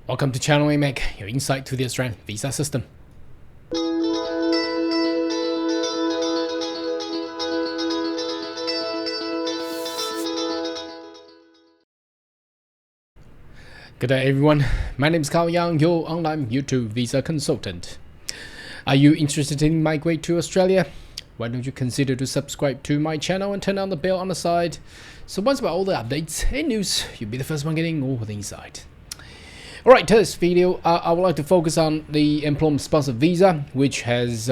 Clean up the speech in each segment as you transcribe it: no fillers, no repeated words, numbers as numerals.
Welcome to Channel AMEC, your insight to the Australian visa system. Good day everyone, my name is Carl Young, your online YouTube visa consultant. Are you interested in migrate to Australia? Why don't you consider to subscribe to my channel and turn on the bell on the side, so once about all the updates and news, you'll be the first one getting all the insight. Alright, today's video, I would like to focus on the employment sponsored visa, which has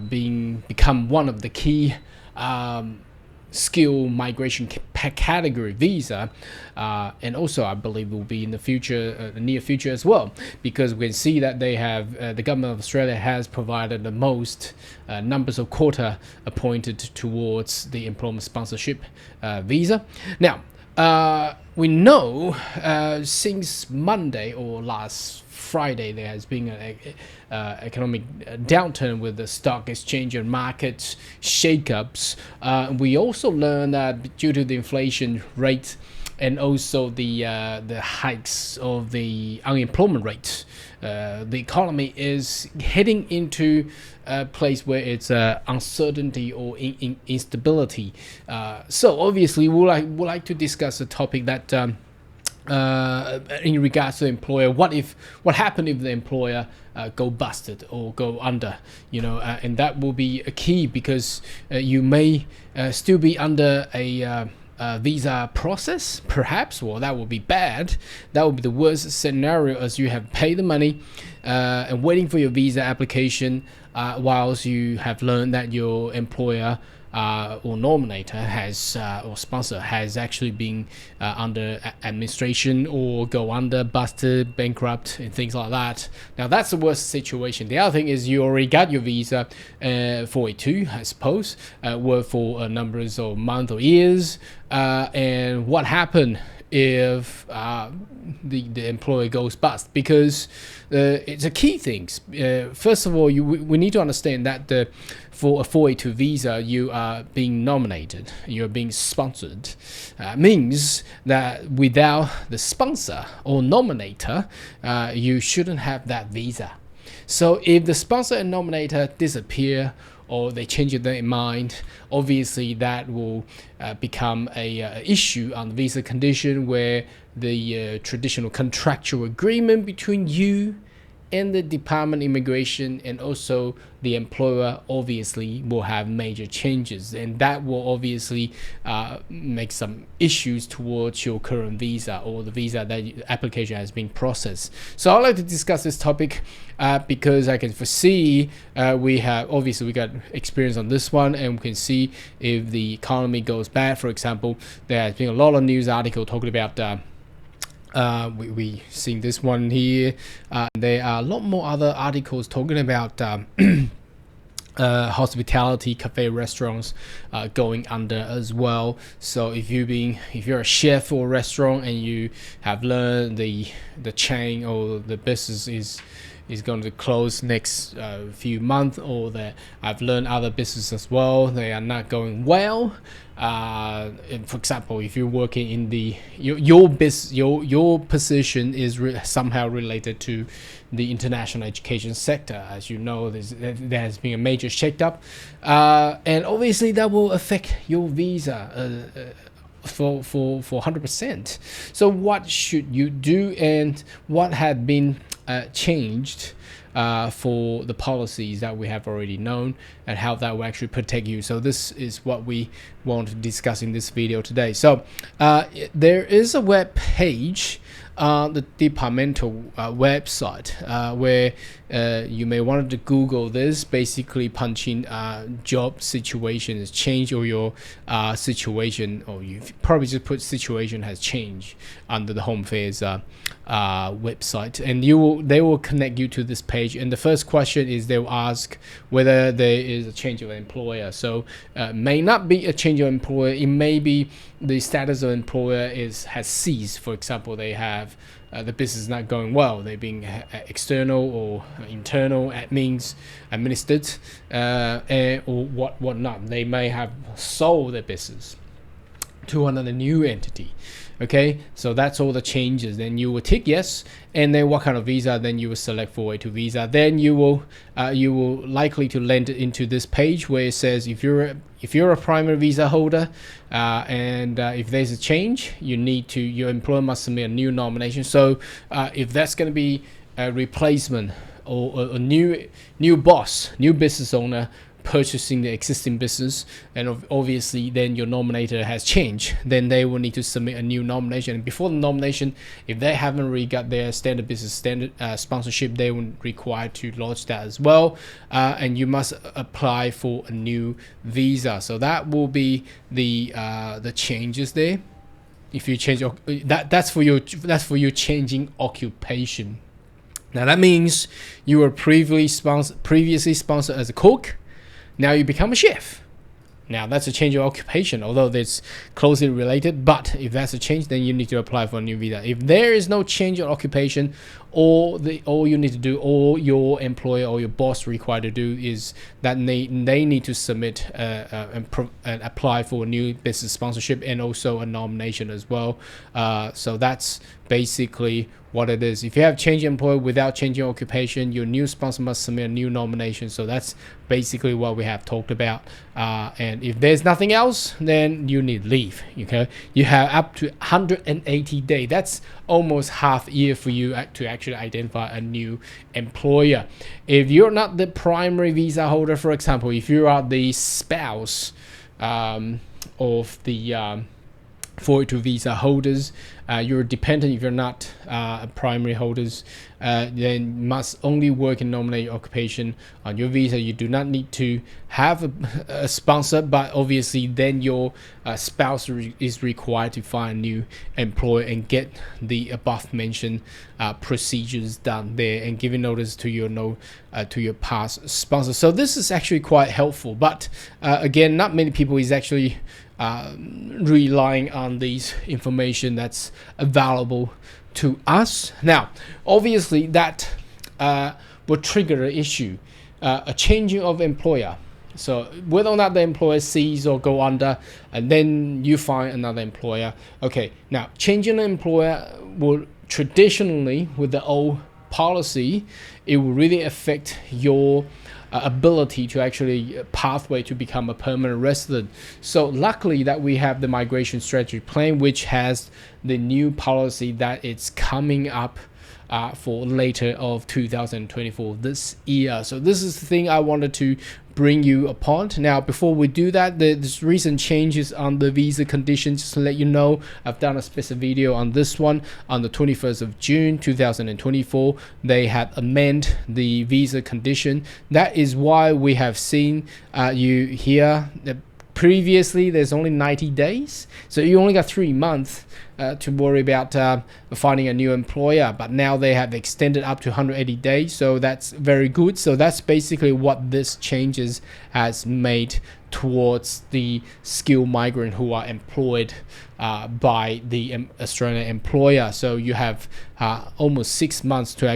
become one of the key skill migration category visa, and also I believe will be in the future, the near future as well, because we can see that they have the government of Australia has provided the most numbers of quota appointed towards the employment sponsorship visa. Now, we know since Monday or last Friday there has been an economic downturn with the stock exchange and market shakeups. We also learned that due to the inflation rate and also the hikes of the unemployment rate, the economy is heading into a place where it's uncertainty or instability. So obviously we would like to discuss a topic that in regards to the employer. What happened if the employer go busted or go under, and that will be a key, because you may still be under a visa process, perhaps. Well, that would be bad. That would be the worst scenario, as you have paid the money and waiting for your visa application, whilst you have learned that your employer or nominator has or sponsor has actually been under administration or go under, busted, bankrupt, and things like that. Now that's the worst situation. The other thing is you already got your visa 42, I suppose, work for numbers of months or years, and what happened if the employer goes bust? Because it's a key thing. First of all, we need to understand that for a 482 visa, you are being nominated, you're being sponsored. Means that without the sponsor or nominator, you shouldn't have that visa. So if the sponsor and nominator disappear, or they change their mind, obviously that will become a issue on the visa condition, where the traditional contractual agreement between you and the Department of Immigration and also the employer obviously will have major changes, and that will obviously make some issues towards your current visa or the visa that application has been processed. So I'd like to discuss this topic because I can foresee we got experience on this one, and we can see if the economy goes bad. For example, there has been a lot of news article talking about we seen this one here. There are a lot more other articles talking about hospitality, cafe, restaurants going under as well. So if you're a chef or a restaurant and you have learned the chain or the business is going to close next few months, or that I've learned other businesses as well, they are not going well. For example, if you're working in your position is somehow related to the international education sector, as you know, there has been a major shakeup, and obviously that will affect your visa for 100%. So what should you do, and what had been changed for the policies that we have already known, and how that will actually protect you? So this is what we want to discuss in this video today. So there is a web page, the departmental website, where you may want to Google this, basically punch in job situation has changed, or your situation, or you probably just put situation has changed under the Home Affairs website, and they will connect you to this page. And the first question is they will ask whether there is a change of employer. So may not be a change of employer, it may be the status of employer has ceased. For example, they have the business is not going well, they're being external or internal admins administered, or what not. They may have sold their business to another new entity. Okay, so that's all the changes. Then you will tick yes, and then what kind of visa, then you will select 482 visa. Then you will likely to land into this page where it says if you're a primary visa holder, and if there's a change, your employer must submit a new nomination. So if that's going to be a replacement or a new boss, new business owner purchasing the existing business, and obviously then your nominator has changed, then they will need to submit a new nomination. And before the nomination, if they haven't already got their standard business sponsorship, they will require to lodge that as well, and you must apply for a new visa. So that will be the changes there. If you change that's for you changing occupation. Now that means you were previously sponsored as a cook. Now you become a chef. Now that's a change of occupation, although it's closely related. But if that's a change, then you need to apply for a new visa. If there is no change of occupation, all you need to do, all your employer or your boss required to do, is that they need to submit and apply for a new business sponsorship and also a nomination as well. So that's basically what it is. If you have changed employer without changing occupation, your new sponsor must submit a new nomination. So that's basically what we have talked about. And if there's nothing else, then you need leave. Okay, you have up to 180 days. That's almost half a year for you to actually identify a new employer. If you're not the primary visa holder, for example, if you are the spouse of the 482 visa holders, you're dependent. If you're not primary holders, then must only work in nominated occupation on your visa. You do not need to have a sponsor, but obviously then your spouse is required to find a new employer and get the above mentioned procedures done there and giving notice to your past sponsor. So this is actually quite helpful, but again, not many people is actually relying on these information that's available to us. Now, obviously that will trigger an issue, a changing of employer. So whether or not the employer cease or go under, and then you find another employer. Okay, now changing the employer will traditionally, with the old policy, it will really affect your ability to actually pathway to become a permanent resident. So luckily that we have the migration strategy plan, which has the new policy that it's coming up for later of 2024 this year. So this is the thing I wanted to bring you upon. Now, before we do that, there's recent changes on the visa conditions. Just to let you know, I've done a special video on this one on the 21st of June 2024. They had amended the visa condition. That is why we have seen you here. Previously, there's only 90 days, so you only got 3 months to worry about finding a new employer, but now they have extended up to 180 days, so that's very good. So that's basically what this changes has made towards the skilled migrant who are employed by the Australian employer. So you have almost 6 months to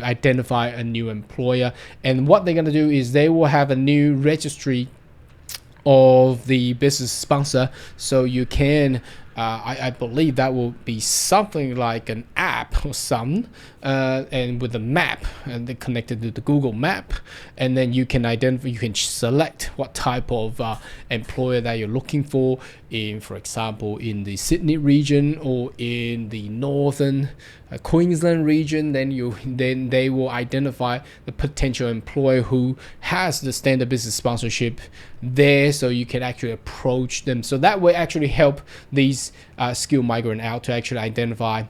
identify a new employer, and what they're going to do is they will have a new registry of the business sponsor, so you can I believe that will be something like an app or something, and with a map, and they're connected to the Google Map, and then you can select what type of employer that you're looking for for example, in the Sydney region or in the northern Queensland region. Then they will identify the potential employer who has the standard business sponsorship there, so you can actually approach them. So that will actually help these skilled migrant out to actually identify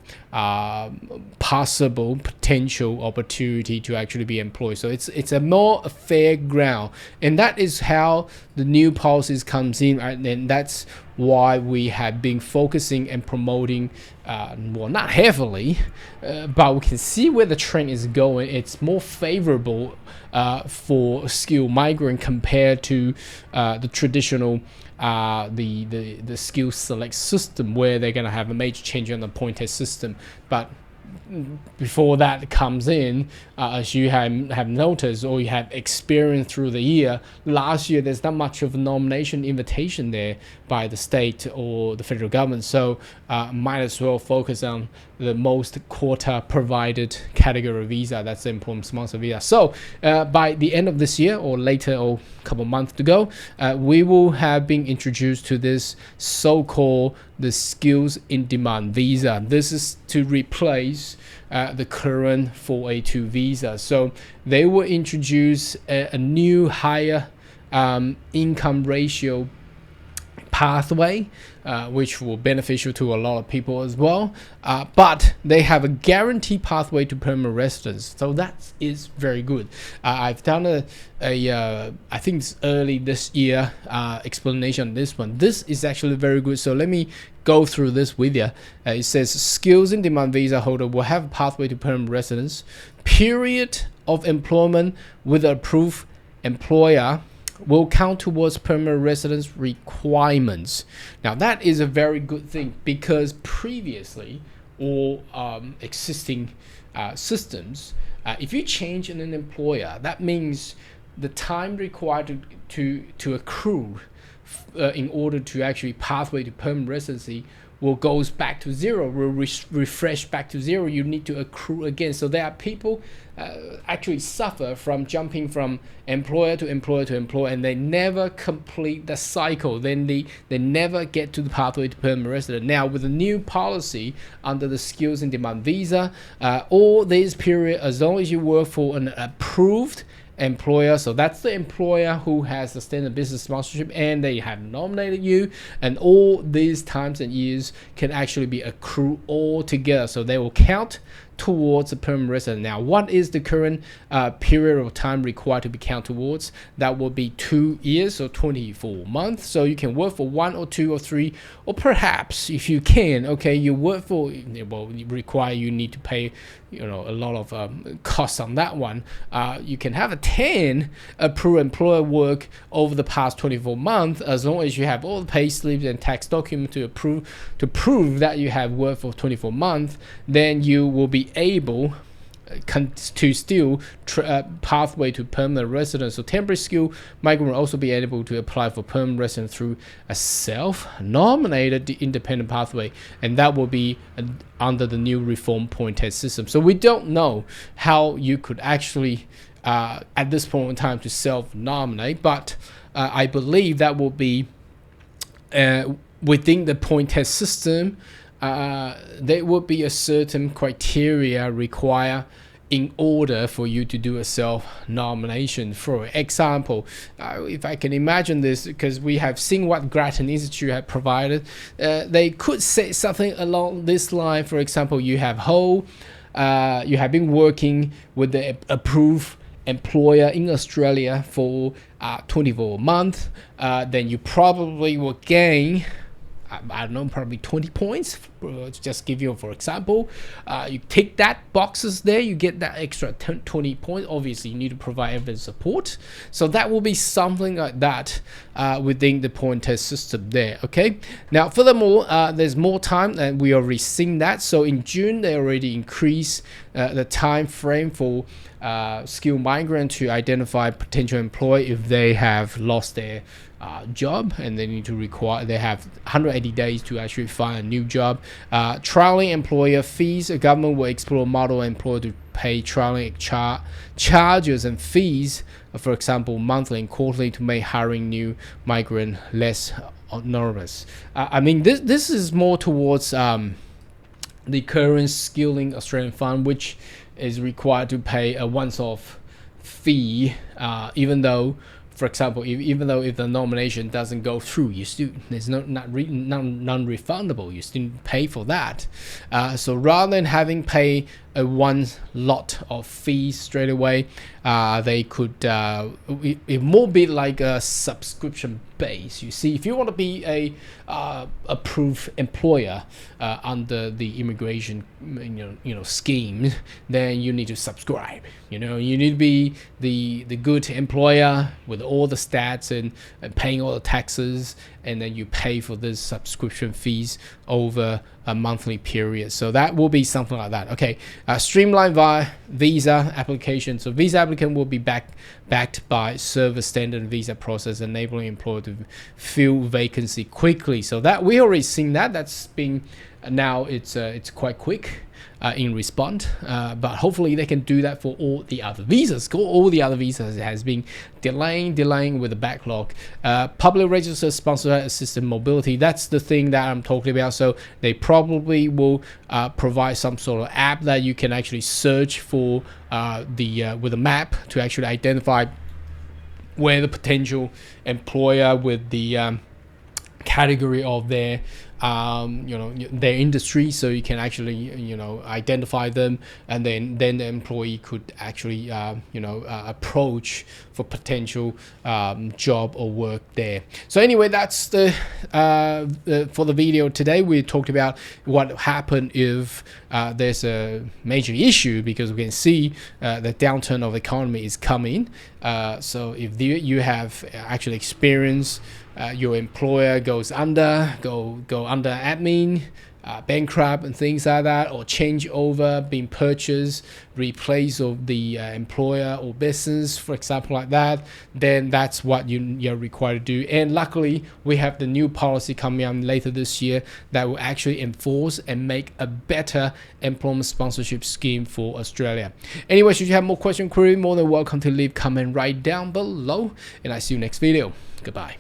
possible potential opportunity to actually be employed. So it's a more fair ground, and that is how the new policies comes in, right? And that's why we have been focusing and promoting, well, not heavily, but we can see where the trend is going. It's more favorable for skilled migrant compared to the traditional the skill select system, where they're going to have a major change on the point test system. But before that comes in, as you have noticed or you have experienced through the year, last year there's not much of a nomination invitation there by the state or the federal government. So might as well focus on the most quota provided category visa, that's the employment sponsor visa. So by the end of this year or later or a couple months to go, we will have been introduced to this so-called the skills in demand visa. This is to replace the current 482 visa. So they will introduce a new higher income ratio pathway, which will beneficial to a lot of people as well. But they have a guaranteed pathway to permanent residence, so that is very good. I've done I think it's early this year explanation on this one. This is actually very good. So let me go through this with you. It says skills in demand visa holder will have a pathway to permanent residence. Period of employment with an approved employer will count towards permanent residence requirements. Now that is a very good thing, because previously or existing systems, if you change an employer, that means the time required to accrue in order to actually pathway to permanent residency will goes back to zero, will refresh back to zero. You need to accrue again. So there are people actually suffer from jumping from employer to employer to employer, and they never complete the cycle. Then they never get to the pathway to permanent resident. Now with the new policy under the skills in demand visa, all this period, as long as you work for an approved employer, so that's the employer who has the standard business sponsorship and they have nominated you, and all these times and years can actually be accrued all together, so they will count towards a permanent resident. Now what is the current period of time required to be counted towards? That will be 2 years or 24 months. So you can work for 1 or 2 or 3, or perhaps if you can, okay, you work for, well, require you need to pay, you know, a lot of costs on that one. You can have a 10 approved employer work over the past 24 months, as long as you have all the pay slips and tax documents to prove that you have worked for 24 months. Then you will be able to still pathway to permanent residence. So temporary skill migrant will also be able to apply for permanent residence through a self-nominated independent pathway, and that will be under the new reform point test system. So we don't know how you could actually at this point in time to self-nominate, but I believe that will be within the point test system. There would be a certain criteria required in order for you to do a self-nomination. For example, if I can imagine this, because we have seen what Grattan Institute have provided, they could say something along this line. For example, you have you have been working with the approved employer in Australia for 24 months, then you probably will gain, I don't know, probably 20 points. Just give you for example, you tick that boxes there, you get that extra 20 points. Obviously you need to provide evidence support, so that will be something like that within the point test system there. Okay, now furthermore, there's more time, and we already seen that. So in June they already increased the time frame for skilled migrant to identify potential employer if they have lost their job, and they need to they have 180 days to actually find a new job. Trialing employer fees, the government will explore model employer to pay trialing charges and fees, for example monthly and quarterly, to make hiring new migrant less onerous. I mean, this is more towards the current Skilling Australian Fund, which is required to pay a once-off fee, even though, for example, even though if the nomination doesn't go through, you still, there's non-refundable. You still pay for that. So rather than having pay a one lot of fees straight away, they could it more be like a subscription base. You see, if you want to be a approved employer under the immigration scheme, then you need to subscribe. You need to be the good employer with all the stats and paying all the taxes, and then you pay for this subscription fees over monthly period. So that will be something like that. Okay, streamlined via visa application. So visa applicant will be backed by service standard visa process, enabling employer to fill vacancy quickly. So that we already seen that. That's been now it's quite quick in response, but hopefully they can do that for all the other visas. All the other visas has been delaying with the backlog. Public registered sponsor assisted mobility, that's the thing that I'm talking about. So they probably will provide some sort of app that you can actually search for with a map to actually identify where the potential employer with the category of their their industry, so you can actually identify them, and then the employee could actually approach for potential job or work there. So anyway, that's the for the video today. We talked about what happened if there's a major issue, because we can see the downturn of the economy is coming. So if you have actually experienced your employer goes under admin, bankrupt and things like that, or change over, being purchased, replace of the employer or business, for example, like that, then that's what you're required to do. And luckily we have the new policy coming out later this year that will actually enforce and make a better employment sponsorship scheme for Australia. Anyway, should you have more question query, more than welcome to leave comment right down below, and I see you next video. Goodbye.